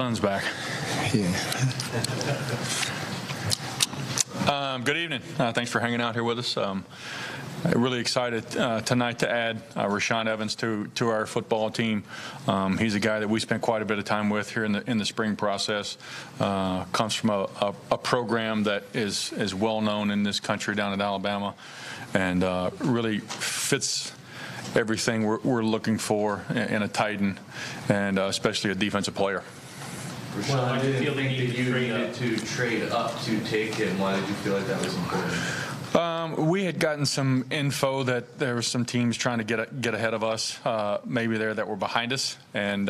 Glenn's back. Yeah. Good evening. Thanks for hanging out here with us. Really excited tonight to add Rashaan Evans to our football team. He's a guy that we spent quite a bit of time with here in the spring process. Comes from a program that is well known in this country down at Alabama, and really fits everything we're looking for in a tight end, and especially a defensive player. Well, I didn't feel that you needed to trade up to take him. Why did you feel like that was important? We had gotten some info that there were some teams trying to get ahead of us, maybe there that were behind us, and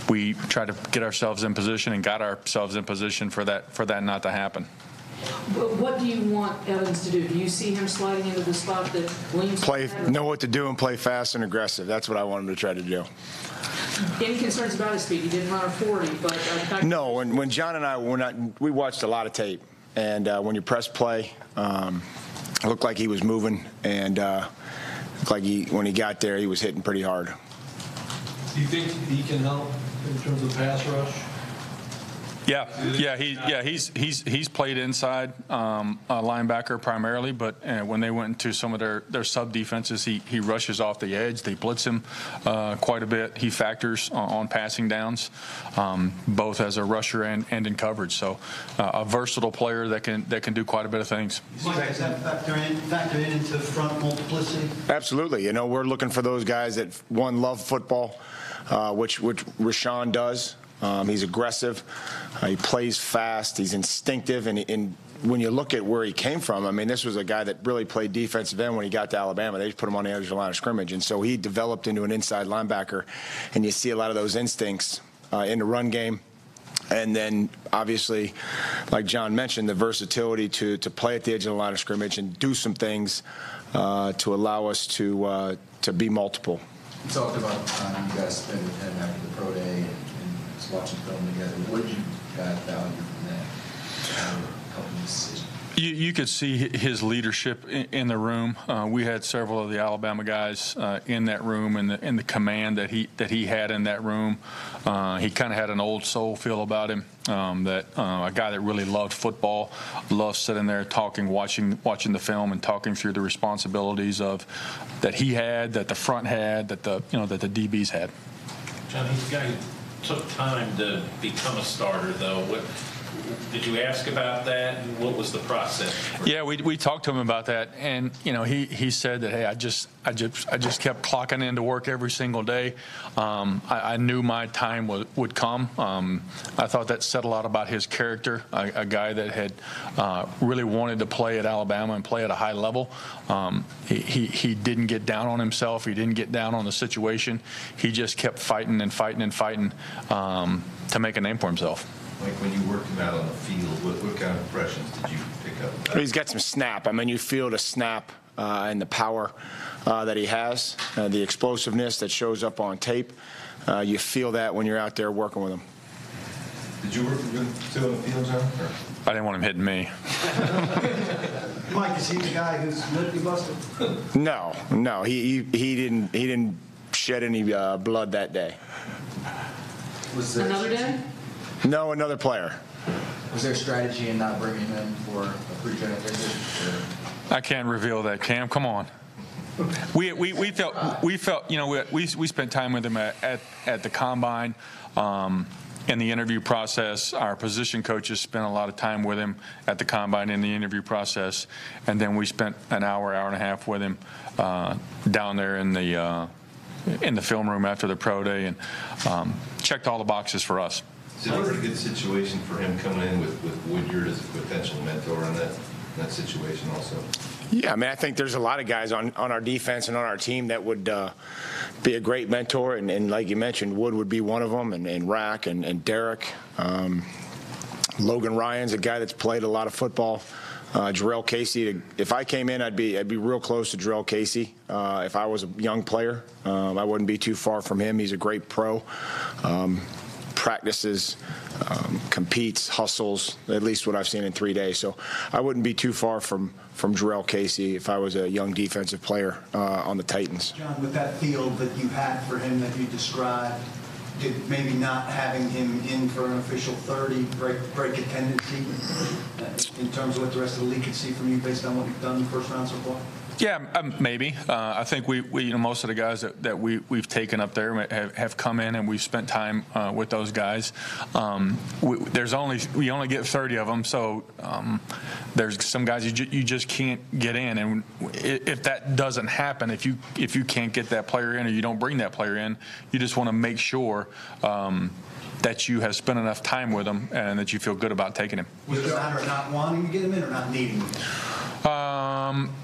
we tried to get ourselves in position and got ourselves in position for that not to happen. What do you want Evans to do? Do you see him sliding into the spot that Williams? Know what to do and play fast and aggressive. That's what I want him to try to do. Any concerns about his speed? He didn't run a 40, but no. When John and I we watched a lot of tape, and when you press play, it looked like he was moving, and looked like when he got there, he was hitting pretty hard. Do you think he can help in terms of pass rush? He's played inside linebacker primarily, but when they went into some of their sub defenses, he rushes off the edge. They blitz him quite a bit. He factors on passing downs, both as a rusher and in coverage. So a versatile player that can do quite a bit of things. Mike, does that factor in into front multiplicity? Absolutely. We're looking for those guys that love football, which Rashaan does. He's aggressive. He plays fast. He's instinctive. And when you look at where he came from, I mean, this was a guy that really played defensive end when he got to Alabama. They just put him on the edge of the line of scrimmage. And so he developed into an inside linebacker. And you see a lot of those instincts in the run game. And then, obviously, like John mentioned, the versatility to play at the edge of the line of scrimmage and do some things to allow us to be multiple. You talked about you guys spent with him after the pro day and watching film together. What did you guys value from that? Helping this decision? You could see his leadership in the room. We had several of the Alabama guys in that room, and the command that he had in that room. He kind of had an old soul feel about him. A guy that really loved football, loved sitting there talking, watching the film, and talking through the responsibilities that he had, that the front had, that the DBs had. John, he's a guy who took time to become a starter, though. Did you ask about that? And what was the process? Yeah, we talked to him about that, and he said that, hey, I just kept clocking into work every single day. I knew my time would come. I thought that said a lot about his character, a guy that had really wanted to play at Alabama and play at a high level. He didn't get down on himself. He didn't get down on the situation. He just kept fighting and fighting and fighting to make a name for himself. Like when you worked him out on the field, what kind of impressions did you pick up about? He's got some snap. I mean, you feel the snap and the power that he has, the explosiveness that shows up on tape. You feel that when you're out there working with him. Did you work with him too on the field, John? Or? I didn't want him hitting me. Mike, is he the guy who's lifty busted? No. He didn't shed any blood that day. Was there another day? No, another player. Was there a strategy in not bringing him in for a pre-draft visit? I can't reveal that, Cam. Come on. We felt we spent time with him at the combine, in the interview process. Our position coaches spent a lot of time with him at the combine in the interview process, and then we spent an hour and a half with him down there in the film room after the pro day, and checked all the boxes for us. Is it a pretty good situation for him coming in with Woodyard as a potential mentor in that situation also? Yeah, I mean, I think there's a lot of guys on our defense and on our team that would be a great mentor, and like you mentioned, Wood would be one of them, and Rack and Derek. Logan Ryan's a guy that's played a lot of football. Jarrell Casey, if I came in, I'd be real close to Jarrell Casey. If I was a young player, I wouldn't be too far from him. He's a great pro. Practices, competes, hustles, at least what I've seen in 3 days. So I wouldn't be too far from Jarrell Casey if I was a young defensive player on the Titans. John, with that field that you had for him that you described, did maybe not having him in for an official 30 break a tendency in terms of what the rest of the league could see from you based on what you've done in the first round so far? Yeah, maybe. I think we most of the guys that we've taken up there have come in, and we've spent time with those guys. We only get 30 of them, so there's some guys you just can't get in, and if that doesn't happen, if you can't get that player in or you don't bring that player in, you just want to make sure that you have spent enough time with them and that you feel good about taking him. Was it a matter of not wanting to get him in or not needing him?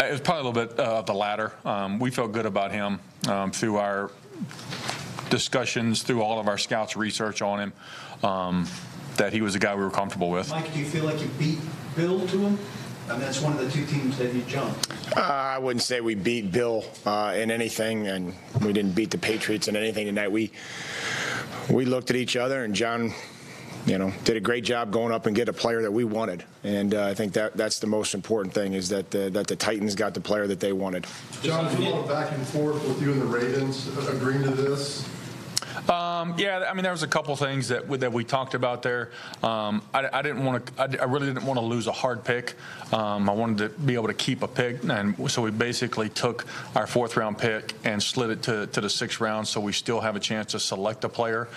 It was probably a little bit of the latter. We felt good about him through our discussions, through all of our scouts' research on him, that he was a guy we were comfortable with. Mike, do you feel like you beat Bill to him? I mean, that's one of the two teams that you jumped. I wouldn't say we beat Bill in anything, and we didn't beat the Patriots in anything tonight. We looked at each other, and John, did a great job going up and get a player that we wanted. And I think that's the most important thing, is that the Titans got the player that they wanted. John, there's a lot of back and forth with you and the Ravens agreeing to this. Yeah, I mean, there was a couple things that we talked about there. I really didn't want to lose a hard pick. I wanted to be able to keep a pick, and so we basically took our 4th round pick and slid it to the 6th round, so we still have a chance to select a player.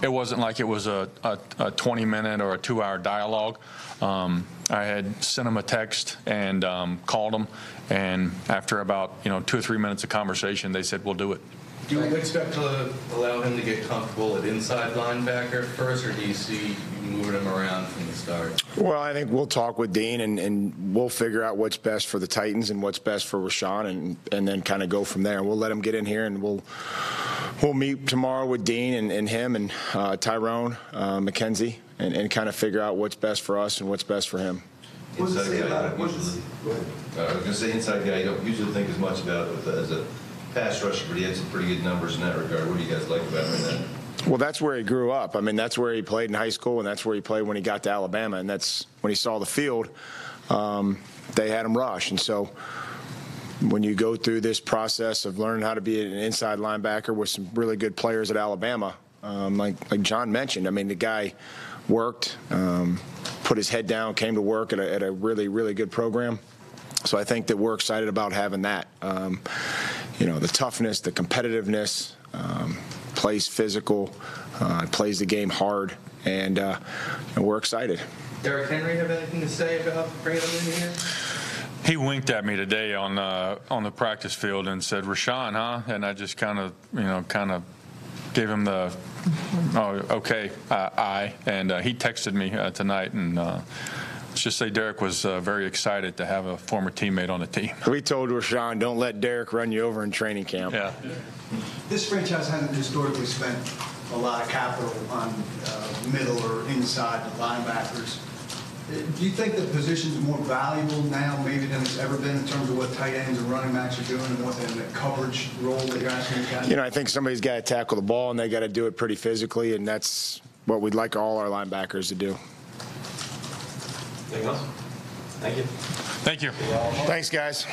It wasn't like it was a 20-minute or a 2-hour dialogue. I had sent him a text and called him, and after about 2 or 3 minutes of conversation, they said, "We'll do it." Do you expect to allow him to get comfortable at inside linebacker first, or do you see you moving him around from the start? Well, I think we'll talk with Dean, and we'll figure out what's best for the Titans and what's best for Rashawn, and then kind of go from there. And we'll let him get in here, and we'll meet tomorrow with Dean and him and Tyrone McKenzie, and kind of figure out what's best for us and what's best for him. Inside guy, I was going to say inside guy, you don't usually think as much about it as a pass rusher, but he had some pretty good numbers in that regard. What do you guys like about him in that? Well, that's where he grew up. I mean, that's where he played in high school, and that's where he played when he got to Alabama. And that's when he saw the field, they had him rush. And so when you go through this process of learning how to be an inside linebacker with some really good players at Alabama, like John mentioned, I mean, the guy worked, put his head down, came to work at a really, really good program. So I think that we're excited about having that. The toughness, the competitiveness, plays physical, plays the game hard, and we're excited. Derrick Henry have anything to say about bringing him in here? He winked at me today on the practice field and said, "Rashawn, huh?" And I just kind of gave him the okay eye, and he texted me tonight, and let's just say Derrick was very excited to have a former teammate on the team. We told Rashawn, don't let Derrick run you over in training camp. Yeah. This franchise hasn't historically spent a lot of capital on middle or inside linebackers. Do you think the position's more valuable now maybe than it's ever been in terms of what tight ends and running backs are doing and what the coverage role that you're asking guys? I think somebody's got to tackle the ball, and they got to do it pretty physically, and that's what we'd like all our linebackers to do. Anything else? Thank you. Thank you. Thanks, guys.